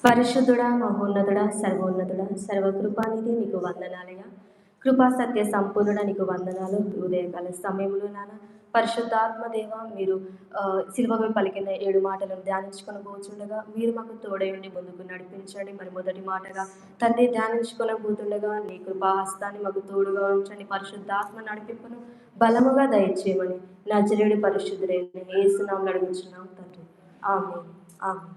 పరిశుద్ధుడా, మహోన్నతుడా, సర్వోన్నతుడా, సర్వకృపానిధి నీకు వందనాలయ్యా. కృపా సత్య సంపూర్ణుడ నీకు వందనాలు. ఉదయకాల సమయంలో నాన్న పరిశుద్ధాత్మ దేవ మీరు సిలువపై పలికిన 7 మాటలను ధ్యానించుకొని పోతుండగా మీరు మాకు తోడై ఉండి ముందుకు నడిపించండి. మరి మొదటి మాటగా తండ్రి ధ్యానించుకొని పోతుండగా నీ కృపా హస్తాన్ని మాకు తోడుగా ఉంచండి. పరిశుద్ధాత్మ నడిపింపును బలముగా దయచేయమని నజరేయుడి పరిశుద్ధుడైన యేసునామములో అడుగుచున్నాం తండ్రి. ఆమేన్. ఆమేన్.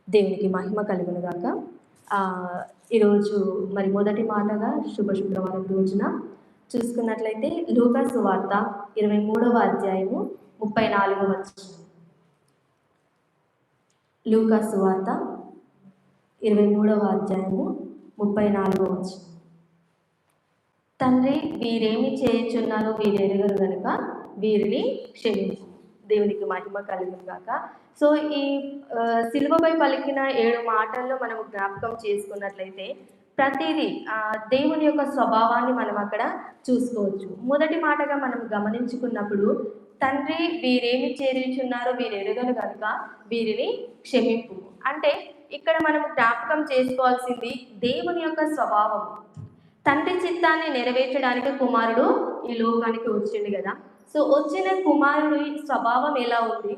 దేవునికి మహిమ కలుగును గాక. ఈరోజు మరి మొదటి మాటగా శుక్రవారం రోజున చూసుకున్నట్లయితే లూకా సువార్త 23వ అధ్యాయము 34వ వచనం. లూకా సువార్త 23వ అధ్యాయము 34వ వచనం. తండ్రి వీరేమి చేయుచున్నారో వీరెరుగరు గనుక వీరిని క్షమించు. దేవునికి మహిమ కలుగును గాక. సో ఈ సిలువపై పలికిన 7 మాటల్లో మనం జ్ఞాపకం చేసుకున్నట్లయితే ప్రతిదీ దేవుని యొక్క స్వభావాన్ని మనం అక్కడ చూసుకోవచ్చు. మొదటి మాటగా మనం గమనించుకున్నప్పుడు తండ్రి వీరేమి చేయుచున్నారో వీరెరుగరు కనుక వీరిని క్షమింపు. అంటే ఇక్కడ మనం జ్ఞాపకం చేసుకోవాల్సింది దేవుని యొక్క స్వభావం. తండ్రి చిత్తాన్ని నెరవేర్చడానికి కుమారుడు ఈ లోకానికి వచ్చిండు కదా. సో వచ్చిన కుమారుడి స్వభావం ఎలా ఉంది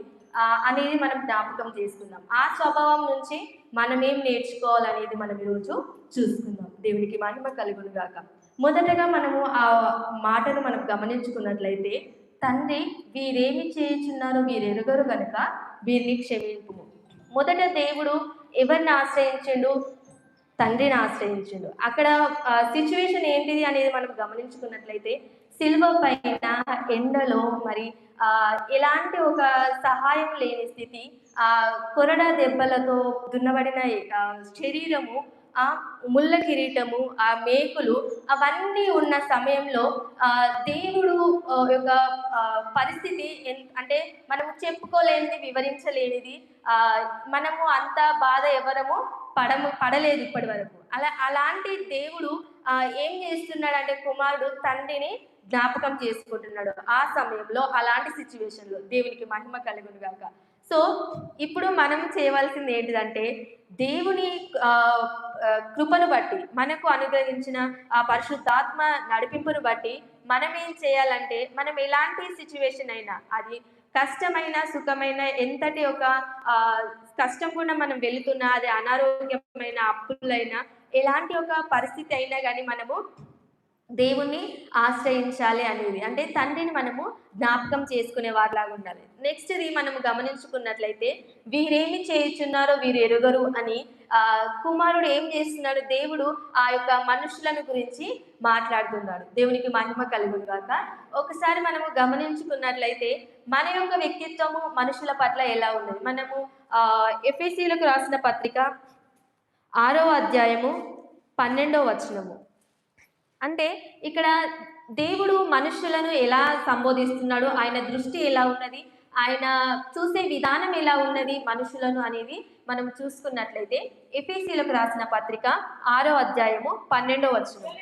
అనేది మనం జ్ఞాపకం చేసుకుందాం. ఆ స్వభావం నుంచి మనం ఏం నేర్చుకోవాలనేది మనం ఈరోజు చూసుకుందాం. దేవునికి మహిమ కలుగును గాక. మొదటగా మనము ఆ మాటను మనం గమనించుకున్నట్లయితే తండ్రి వీరేమి చేయుచున్నారో వీరెరుగరు కనుక వీరిని క్షమింపు. మొదట దేవుడు ఎవరిని ఆశ్రయించిండు? తండ్రిని ఆశ్రయించిండు. అక్కడ సిచ్యువేషన్ ఏంటిది అనేది మనం గమనించుకున్నట్లయితే సిలువ పైన ఎండలో మరి ఎలాంటి ఒక సహాయం లేని స్థితి, కొరడ దెబ్బలతో దున్నబడిన శరీరము, ముళ్ళ కిరీటము, ఆ మేకులు అవన్నీ ఉన్న సమయంలో దేవుడు యొక్క పరిస్థితి అంటే మనము చెప్పుకోలేనిది, వివరించలేనిది. మనము అంత బాధ ఎవరము పడలేదు ఇప్పటి వరకు. అలాంటి దేవుడు ఏం చేస్తున్నాడంటే కుమారుడు తండ్రిని జ్ఞాపకం చేసుకుంటున్నాడు ఆ సమయంలో, అలాంటి సిచ్యువేషన్లో. దేవునికి మహిమ కలుగును గాక. సో ఇప్పుడు మనం చేయవలసింది ఏంటిదంటే దేవుని కృపను బట్టి, మనకు అనుగ్రహించిన ఆ పరిశుద్ధాత్మ నడిపింపును బట్టి మనం ఏం చేయాలంటే మనం ఎలాంటి సిచ్యువేషన్ అయినా, అది కష్టమైన సుఖమైన, ఎంతటి ఒక కష్టం కూడా మనం వెళుతున్నా, అది అనారోగ్యమైన, అప్పులైనా, ఎలాంటి ఒక పరిస్థితి అయినా కానీ మనము దేవుణ్ణి ఆశ్రయించాలి అనేది, అంటే తండ్రిని మనము జ్ఞాపకం చేసుకునే వారిలాగా ఉండాలి. నెక్స్ట్ ఇది మనం గమనించుకున్నట్లయితే వీరేమి చేయుచున్నారో వీరు ఎరుగరు అని కుమారుడు ఏం చేస్తున్నాడు? దేవుడు ఆ యొక్క మనుషులను గురించి మాట్లాడుతున్నాడు. దేవునికి మహిమ కలుగును గాక. ఒకసారి మనము గమనించుకున్నట్లయితే మన యొక్క వ్యక్తిత్వము మనుషుల పట్ల ఎలా ఉన్నది? మనము ఎఫెసీయులకు రాసిన పత్రిక 6వ అధ్యాయము 12వ వచనము. అంటే ఇక్కడ దేవుడు మనుషులను ఎలా సంబోధిస్తున్నాడు, ఆయన దృష్టి ఎలా ఉన్నది, ఆయన చూసే విధానం ఎలా ఉన్నది మనుషులను అనేది మనం చూసుకున్నట్లయితే ఎఫెసీయులకు రాసిన పత్రిక 6వ అధ్యాయము 12వ వచనం.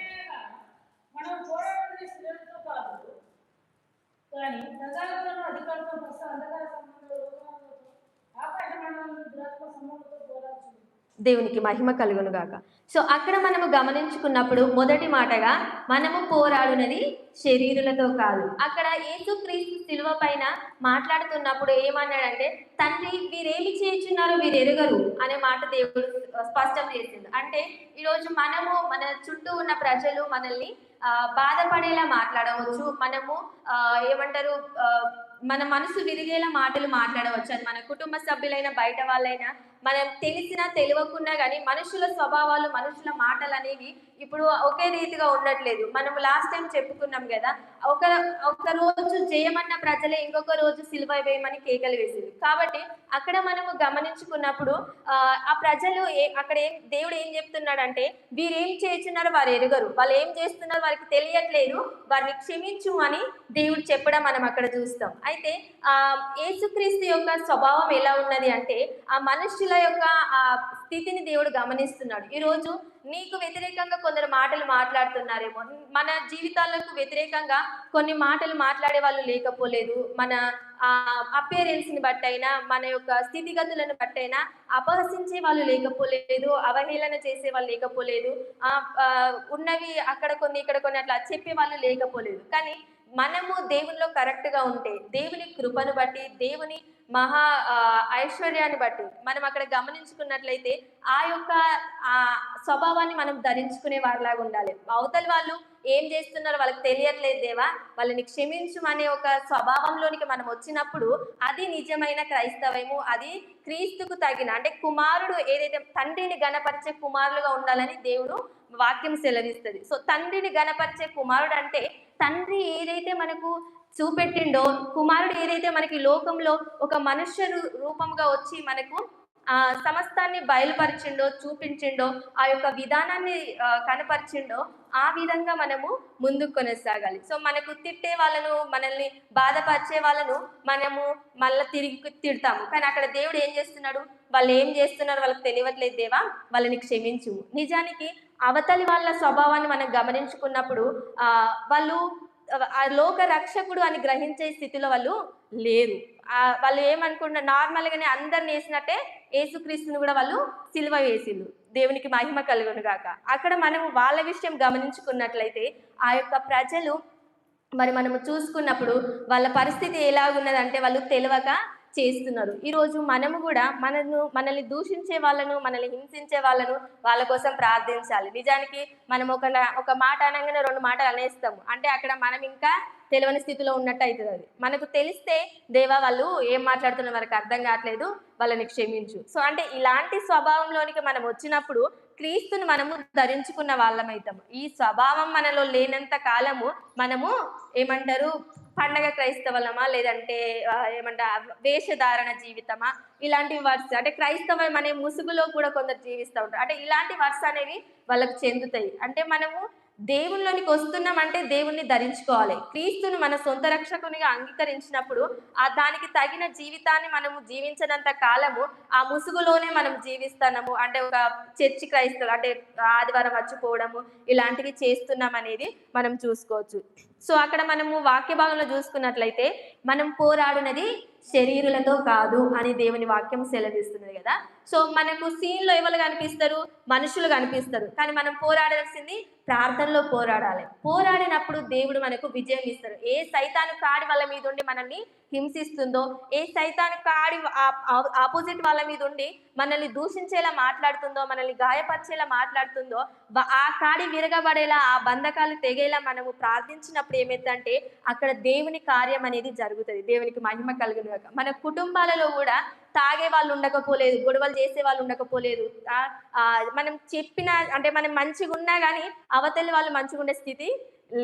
దేవునికి మహిమ కలుగును గాక. సో అక్కడ మనము గమనించుకున్నప్పుడు మొదటి మాటగా మనము పోరాడునది శరీరులతో కాదు. అక్కడ యేసుక్రీస్తు సిలువ పైన మాట్లాడుతున్నప్పుడు ఏమన్నాడంటే తండ్రి వీరేమి చేయుచున్నారో వీరు ఎరుగరు అనే మాట దేవుడు స్పష్టం చేసింది. అంటే ఈరోజు మనము మన చుట్టూ ఉన్న ప్రజలు మనల్ని బాధపడేలా మాట్లాడవచ్చు, మనము ఏమంటారు మన మనసు విరిగేలా మాటలు మాట్లాడవచ్చు. అది మన కుటుంబ సభ్యులైనా బయట వాళ్ళైనా, మనం తెలిసినా తెలియకున్నా కానీ మనుషుల స్వభావాలు, మనుషుల మాటలు అనేవి ఇప్పుడు ఒకే రీతిగా ఉండట్లేదు. మనము లాస్ట్ టైం చెప్పుకున్నాం కదా, ఒక రోజు జయమన్న ప్రజలే ఇంకొక రోజు సిలువ వేయమని కేకలు వేసింది. కాబట్టి అక్కడ మనము గమనించుకున్నప్పుడు ఆ ప్రజలు అక్కడ దేవుడు ఏం చెప్తున్నాడంటే వీరేం చేస్తున్నారో వారు ఎరుగరు, వాళ్ళు ఏం చేస్తున్నారో వారికి తెలియట్లేదు, వారిని క్షమించు అని దేవుడు చెప్పడం మనం అక్కడ చూస్తాం. అయితే యేసుక్రీస్తు యొక్క స్వభావం ఎలా ఉన్నది అంటే ఆ మనుషుల యొక్క ఆ స్థితిని దేవుడు గమనిస్తున్నాడు. ఈరోజు నీకు వ్యతిరేకంగా కొందరు మాటలు మాట్లాడుతున్నారేమో, మన జీవితాలకు వ్యతిరేకంగా కొన్ని మాటలు మాట్లాడే వాళ్ళు లేకపోలేదు, మన అపియరెన్స్ని బట్టైనా, మన యొక్క స్థితిగతులను బట్టైనా అపహసించే వాళ్ళు లేకపోలేదు, అవహేళన చేసే వాళ్ళు లేకపోలేదు, ఉన్నవి అక్కడ కొన్ని ఇక్కడ కొన్ని అట్లా చెప్పే వాళ్ళు లేకపోలేదు. కానీ మనము దేవునిలో కరెక్ట్‌గా ఉంటే, దేవుని కృపను బట్టి, దేవుని మహా ఐశ్వర్యాన్ని బట్టి మనం అక్కడ గమనించుకున్నట్లయితే ఆ యొక్క స్వభావాన్ని మనం ధరించుకునే వారిలాగా ఉండాలి. అవతలి వాళ్ళు ఏం చేస్తున్నారో వాళ్ళకి తెలియట్లేదు దేవా, వాళ్ళని క్షమించుమనే ఒక స్వభావంలోనికి మనం వచ్చినప్పుడు అది నిజమైన క్రైస్తవము. అది క్రీస్తుకు తగిన అంటే కుమారుడు ఏదైతే తండ్రిని గణపరిచే కుమారులుగా ఉండాలని దేవుడు వాక్యం సెలవిస్తుంది. సో తండ్రిని గణపరిచే కుమారుడు అంటే తండ్రి ఏదైతే మనకు చూపెట్టిండో, కుమారుడు ఏదైతే మనకి లోకంలో ఒక మనుష్య రూపంగా వచ్చి మనకు సమస్తాన్ని బయలుపరిచిండో, చూపించిండో, ఆ యొక్క విధానాన్ని కనపరిచిండో, ఆ విధంగా మనము ముందుకు కొనసాగాలి. సో మనకు తిట్టే వాళ్ళను, మనల్ని బాధపరిచే వాళ్ళను మనము మళ్ళీ తిరిగి తిడతాము. కానీ అక్కడ దేవుడు ఏం చేస్తున్నాడు? వాళ్ళు ఏం చేస్తున్నారు వాళ్ళకి తెలియట్లేదు దేవా, వాళ్ళని క్షమించు. నిజానికి అవతలి వాళ్ళ స్వభావాన్ని మనం గమనించుకున్నప్పుడు వాళ్ళు ఆ లోక రక్షకుడు అని గ్రహించే స్థితిలో వాళ్ళు లేరు. వాళ్ళు ఏమనుకుంటున్నారు, నార్మల్గానే అందరిని వేసినట్టే యేసుక్రీస్తుని కూడా వాళ్ళు సిలువ వేసిండు. దేవునికి మహిమ కలుగును గాక. అక్కడ మనం వాళ్ళ విషయం గమనించుకున్నట్లయితే ఆ యొక్క ప్రజలు మరి మనము చూసుకున్నప్పుడు వాళ్ళ పరిస్థితి ఎలాగున్నదంటే వాళ్ళు తెలియక చేస్తున్నారు. ఈరోజు మనము కూడా మనల్ని దూషించే వాళ్ళను, మనల్ని హింసించే వాళ్ళను వాళ్ళ కోసం ప్రార్థించాలి. నిజానికి మనం ఒక మాట అనగానే 2 మాటలు అనేస్తాము. అంటే అక్కడ మనం ఇంకా తెలియని స్థితిలో ఉన్నట్టు అవుతుంది. అది మనకు తెలిస్తే దేవా వాళ్ళు ఏం మాట్లాడుతున్న వారికి అర్థం కావట్లేదు, వాళ్ళని క్షమించు. సో అంటే ఇలాంటి స్వభావంలోనికి మనం వచ్చినప్పుడు క్రీస్తుని మనము ధరించుకున్న వాళ్ళమైతాము. ఈ స్వభావం మనలో లేనంత కాలము మనము ఏమంటారు, పండగ క్రైస్తవులమా, లేదంటే వేషధారణ జీవితమా, ఇలాంటి వర్స్ అంటే క్రైస్తవం అనే ముసుగులో కూడా కొందరు జీవిస్తూ ఉంటారు. అంటే ఇలాంటి వర్స్ అనేవి వాళ్ళకు చెందుతాయి. అంటే మనము దేవుళ్ళలోనికి వస్తున్నామంటే దేవుణ్ణి ధరించుకోవాలి. క్రీస్తుని మన సొంత రక్షకునిగా అంగీకరించినప్పుడు దానికి తగిన జీవితాన్ని మనము జీవించినంత కాలము ఆ ముసుగులోనే మనం జీవిస్తున్నాము. అంటే ఒక చర్చి క్రైస్తవులు అంటే ఆదివారం మర్చిపోవడము ఇలాంటివి చేస్తున్నాం అనేది మనం చూసుకోవచ్చు. సో అక్కడ మనము వాక్య భాగంలో చూసుకున్నట్లయితే మనం పోరాడునది శరీరులతో కాదు అని దేవుని వాక్యం సెలవిస్తున్నది కదా. సో మనకు సీన్లో ఎవరు కనిపిస్తారు? మనుషులు కనిపిస్తారు. కానీ మనం పోరాడాల్సింది ప్రార్థనలో పోరాడాలి. పోరాడినప్పుడు దేవుడు మనకు విజయం ఇస్తాడు. ఏ సైతాను కాడి వాళ్ళ మీద ఉండి మనల్ని హింసిస్తుందో, ఏ సైతాను కాడి ఆపోజిట్ వాళ్ళ మీద ఉండి మనల్ని దూషించేలా మాట్లాడుతుందో, మనల్ని గాయపరిచేలా మాట్లాడుతుందో, ఆ కాడి విరగబడేలా, ఆ బంధకాలు తెగేలా మనము ప్రార్థించినప్పుడు ఏమైందంటే అక్కడ దేవుని కార్యం అనేది జరుగుతుంది. దేవునికి మహిమ కలుగును గాక. మన కుటుంబాలలో కూడా తాగే వాళ్ళు ఉండకపోలేదు, గొడవలు చేసే వాళ్ళు ఉండకపోలేదు. మనం చెప్పిన అంటే మనం మంచిగా ఉన్నా కానీ అవతలి వాళ్ళు మంచిగా ఉండే స్థితి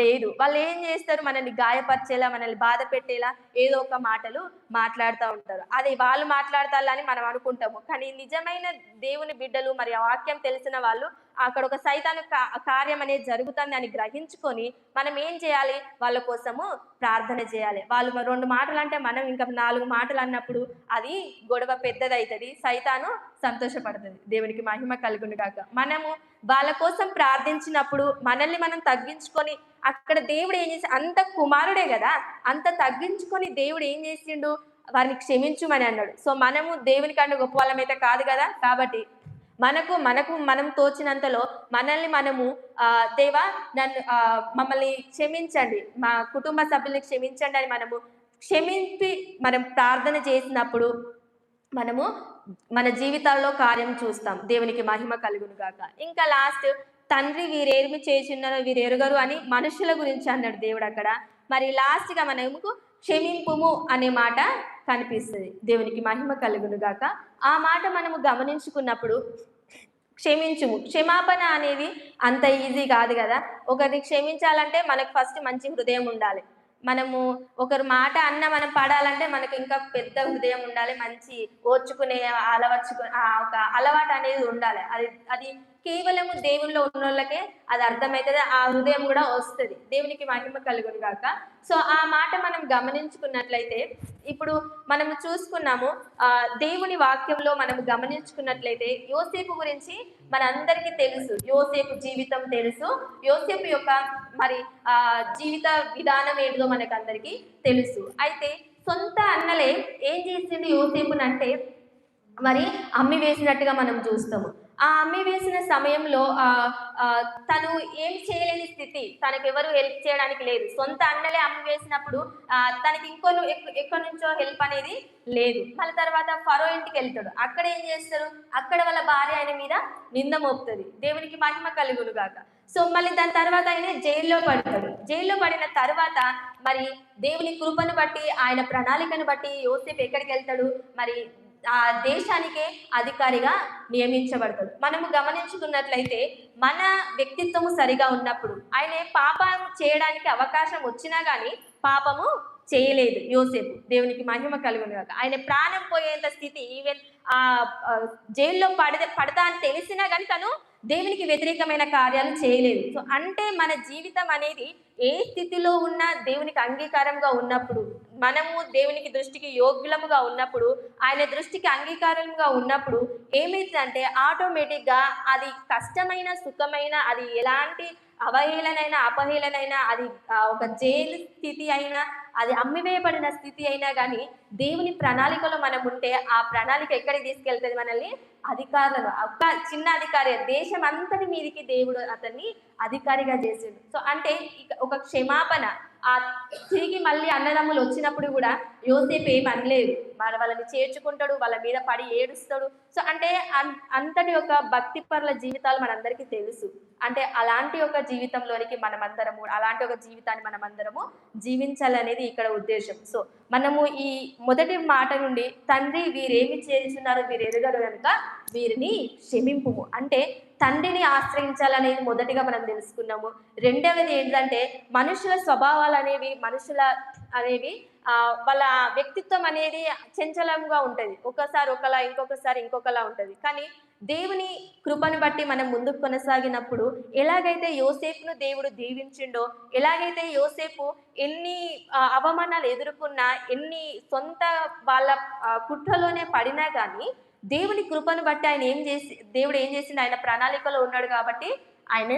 లేదు. వాళ్ళు ఏం చేస్తారు? మనల్ని గాయపరిచేలా, మనల్ని బాధ పెట్టేలా ఏదో ఒక మాటలు మాట్లాడుతూ ఉంటారు. అది వాళ్ళు మాట్లాడతారని మనం అనుకుంటాము. కానీ నిజమైన దేవుని బిడ్డలు మరి ఆ వాక్యం తెలిసిన వాళ్ళు అక్కడ ఒక సైతాను కార్యం అనేది జరుగుతుంది అని గ్రహించుకొని మనం ఏం చేయాలి? వాళ్ళ కోసము ప్రార్థన చేయాలి. వాళ్ళు 2 మాటలు అంటే మనం ఇంకా 4 మాటలు అన్నప్పుడు అది గొడవ పెద్దదవుతుంది, సైతాను సంతోషపడుతుంది. దేవునికి మహిమ కలుగును గాక. మనము వాళ్ళ కోసం ప్రార్థించినప్పుడు మనల్ని మనం తగ్గించుకొని అక్కడ దేవుడు ఏం చేసి, అంత కుమారుడే కదా, అంత తగ్గించుకొని దేవుడు ఏం చేసిండు? వారిని క్షమించుమని అన్నాడు. సో మనము దేవుని కంటే గొప్ప వాళ్ళమైతే కాదు కదా. కాబట్టి మనం తోచినంతలో మనల్ని మనము దేవా మమ్మల్ని క్షమించండి, మా కుటుంబ సభ్యుల్ని క్షమించండి అని మనము క్షమించి మనం ప్రార్థన చేసినప్పుడు మనము మన జీవితాల్లో కార్యం చూస్తాం. దేవునికి మహిమ కలుగును గాక. ఇంకా లాస్ట్ తండ్రి వీరేమి చేయుచున్నారో వీరు ఎరుగరు అని మనుషుల గురించి అన్నాడు దేవుడు అక్కడ. మరి లాస్ట్గా మనకు క్షమింపుము అనే మాట కనిపిస్తుంది. దేవునికి మహిమ కలుగును గాక. ఆ మాట మనము గమనించుకున్నప్పుడు క్షమించుము, క్షమాపణ అనేది అంత ఈజీ కాదు కదా. ఒకరిని క్షమించాలంటే మనకు ఫస్ట్ మంచి హృదయం ఉండాలి. మనము ఒకరి మాట అన్న మనం పడాలంటే మనకు ఇంకా పెద్ద హృదయం ఉండాలి, మంచి ఓర్చుకునే ఒక అలవాటు అనేది ఉండాలి. అది కేవలము దేవుల్లో ఉన్నోళ్ళకే అది అర్థమవుతుంది, ఆ హృదయం కూడా వస్తుంది. దేవునికి మహిమ కలుగును గాక. సో ఆ మాట మనం గమనించుకున్నట్లయితే ఇప్పుడు మనము చూసుకున్నాము, దేవుని వాక్యంలో మనము గమనించుకున్నట్లయితే యోసేపు గురించి మనందరికీ తెలుసు. యోసేపు జీవితం తెలుసు. యోసేపు యొక్క మరి జీవిత విధానం ఏంటో మనకు అందరికీ తెలుసు. అయితే సొంత అన్నలే ఏం చేసిండు యోసేపునంటే మరి అమ్మి వేసినట్టుగా మనం చూస్తాము. ఆ అమ్మి వేసిన సమయంలో తను ఏం చేయలేని స్థితి. తనకెవరు హెల్ప్ చేయడానికి లేదు. సొంత అన్నలే అమ్మి వేసినప్పుడు తనకి ఎక్కడి నుంచో హెల్ప్ అనేది లేదు. మళ్ళీ తర్వాత ఫరో ఇంటికెళ్తాడు. అక్కడ ఏం చేస్తారు? అక్కడ వాళ్ళ భార్య ఆయన మీద నింద మోపుతది. దేవునికి మహిమ కలుగును గాక. సో మళ్ళీ దాని తర్వాత ఆయన జైల్లో పడతాడు. జైల్లో పడిన తర్వాత మరి దేవుని కృపను బట్టి, ఆయన ప్రణాళికను బట్టి యోసేపు ఎక్కడికెళ్తాడు? మరి ఆ దేశానికే అధికారిగా నియమించబడతాడు. మనము గమనించుకున్నట్లయితే మన వ్యక్తిత్వము సరిగా ఉన్నప్పుడు ఆయన పాపం చేయడానికి అవకాశం వచ్చినా కానీ పాపము చేయలేదు యోసేపు. దేవునికి మహిమ కలుగును గాక. ఆయన ప్రాణం పోయేంత స్థితి, ఈవెన్ ఆ జైల్లో పడతా అని తెలిసినా కానీ తను దేవునికి వ్యతిరేకమైన కార్యాలు చేయలేదు. సో అంటే మన జీవితం అనేది ఏ స్థితిలో ఉన్నా దేవునికి అంగీకారంగా ఉన్నప్పుడు, మనము దేవునికి దృష్టికి యోగ్యులముగా ఉన్నప్పుడు, ఆయన దృష్టికి అంగీకారంగా ఉన్నప్పుడు ఏమైతుందంటే ఆటోమేటిక్గా అది కష్టమైన సుఖమైన, అది ఎలాంటి అవహేళనైనా అపహేళనైనా, అది ఒక జైలు స్థితి అయినా, అది అమ్మివేయబడిన స్థితి అయినా కానీ దేవుని ప్రణాళికలో మనం ఉంటే ఆ ప్రణాళిక ఎక్కడికి తీసుకెళ్తుంది మనల్ని? అధికారులను, ఒక చిన్న అధికారి దేశం అంతటి మీదికి దేవుడు అతన్ని అధికారిగా చేసిండు. సో అంటే ఒక క్షమాపణ, ఆ తిరిగి మళ్ళీ అన్నదమ్ములు వచ్చినప్పుడు కూడా యోసేపు ఏం అనలేదు. మరి వాళ్ళని చేర్చుకుంటాడు, వాళ్ళ మీద పడి ఏడుస్తాడు. సో అంటే అంతటి ఒక భక్తి పరుల జీవితాలు మనందరికీ తెలుసు. అంటే అలాంటి ఒక జీవితంలోనికి మనమందరము, అలాంటి ఒక జీవితాన్ని మనమందరము జీవించాలనేది ఇక్కడ ఉద్దేశం. సో మనము ఈ మొదటి మాట నుండి తండ్రి వీరేమి చేస్తున్నారు వీరు ఎరుగరు కనుక వీరిని క్షమింపుము అంటే తండ్రిని ఆశ్రయించాలనేది మొదటిగా మనం తెలుసుకున్నాము. రెండవది ఏంటంటే మనుషుల స్వభావాలు అనేవి వాళ్ళ వ్యక్తిత్వం అనేది చంచలంగా ఉంటుంది. ఒకసారి ఒకలా, ఇంకొకసారి ఇంకొకలా ఉంటుంది. కానీ దేవుని కృపను బట్టి మనం ముందుకు కొనసాగినప్పుడు ఎలాగైతే యోసేపును దేవుడు దీవించిండో, ఎలాగైతే యోసేపు ఎన్ని అవమానాలు ఎదుర్కొన్నా, ఎన్ని సొంత వాళ్ళ కుట్రలోనే పడినా కానీ దేవుని కృపను బట్టి దేవుడు ఏం చేసిండు? ఆయన ప్రణాళికలో ఉన్నాడు కాబట్టి ఆయన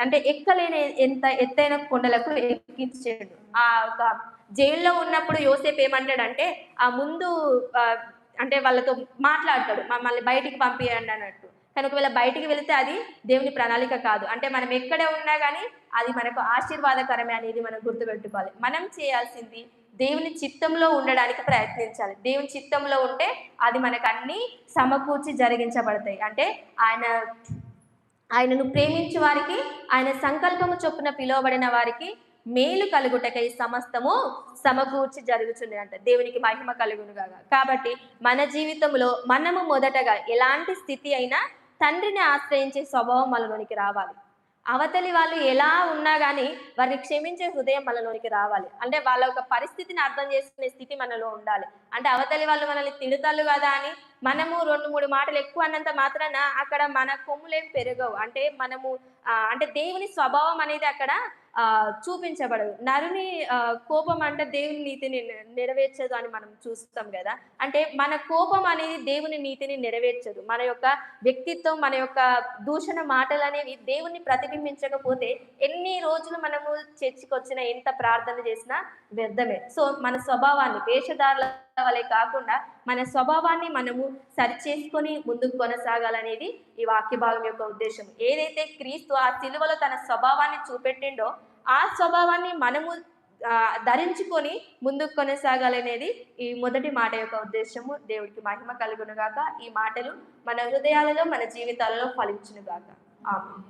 అంటే ఎక్కలేని ఎంత ఎత్తైన కొండలకు ఎక్కించాడు. ఆ ఒక జైల్లో ఉన్నప్పుడు యోసేపు ఏమంటాడంటే ఆ ముందు అంటే వాళ్ళతో మాట్లాడతాడు, మమ్మల్ని బయటికి పంపియండి అన్నట్టు. కానీ ఒకవేళ బయటికి వెళితే అది దేవుని ప్రణాళిక కాదు. అంటే మనం ఎక్కడ ఉన్నా కానీ అది మనకు ఆశీర్వాదకరమే అనేది మనం గుర్తుపెట్టుకోవాలి. మనం చేయాల్సింది దేవుని చిత్తంలో ఉండడానికి ప్రయత్నించాలి. దేవుని చిత్తంలో ఉంటే అది మనకు అన్ని సమకూర్చి జరిగించబడతాయి. అంటే ఆయనను ప్రేమించే వారికి, ఆయన సంకల్పము చొప్పున పిలువబడిన వారికి మేలు కలుగుటకై సమస్తము సమకూర్చి జరుగుతుంది అంట. దేవునికి మహిమ కలుగునుగా. కాబట్టి మన జీవితంలో మనము మొదటగా ఎలాంటి స్థితి అయినా తండ్రిని ఆశ్రయించే స్వభావం మనలోనికి రావాలి. అవతలి వాళ్ళు ఎలా ఉన్నా కానీ వారిని క్షమించే హృదయం మనలోనికి రావాలి. అంటే వాళ్ళ ఒక పరిస్థితిని అర్థం చేసుకునే స్థితి మనలో ఉండాలి. అంటే అవతలి వాళ్ళు మనల్ని తిడతారు కదా అని మనము 2-3 మాటలు ఎక్కువ అన్నంత మాత్రాన అక్కడ మన కొమ్ములేం పెరగవు. అంటే మనము అంటే దేవుని స్వభావం అనేది అక్కడ చూపించబడదు. నరుని కోపం అంటే దేవుని నీతిని నెరవేర్చదు అని మనం చూస్తాం కదా. అంటే మన కోపం అనేది దేవుని నీతిని నెరవేర్చదు. మన యొక్క వ్యక్తిత్వం, మన యొక్క దూషణ మాటలు అనేవి దేవుణ్ణి ప్రతిబింబించకపోతే ఎన్ని రోజులు మనము చర్చికి వచ్చినా, ఎంత ప్రార్థన చేసినా వ్యర్థమే. సో మన స్వభావాన్ని వేషధారుల వలె కాకుండా మన స్వభావాన్ని మనము సరిచేసుకొని ముందుకు కొనసాగాలనేది ఈ వాక్య భాగం యొక్క ఉద్దేశం. ఏదైతే క్రీస్తు ఆ సిలువలో తన స్వభావాన్ని చూపెట్టిండో ఆ స్వభావాన్ని మనము ధరించుకొని ముందుకు కొనసాగాలనేది ఈ మొదటి మాట యొక్క ఉద్దేశము. దేవుడికి మహిమ కలుగునుగాక. ఈ మాటలు మన హృదయాలలో, మన జీవితాలలో ఫలించునుగాక. ఆమేన్.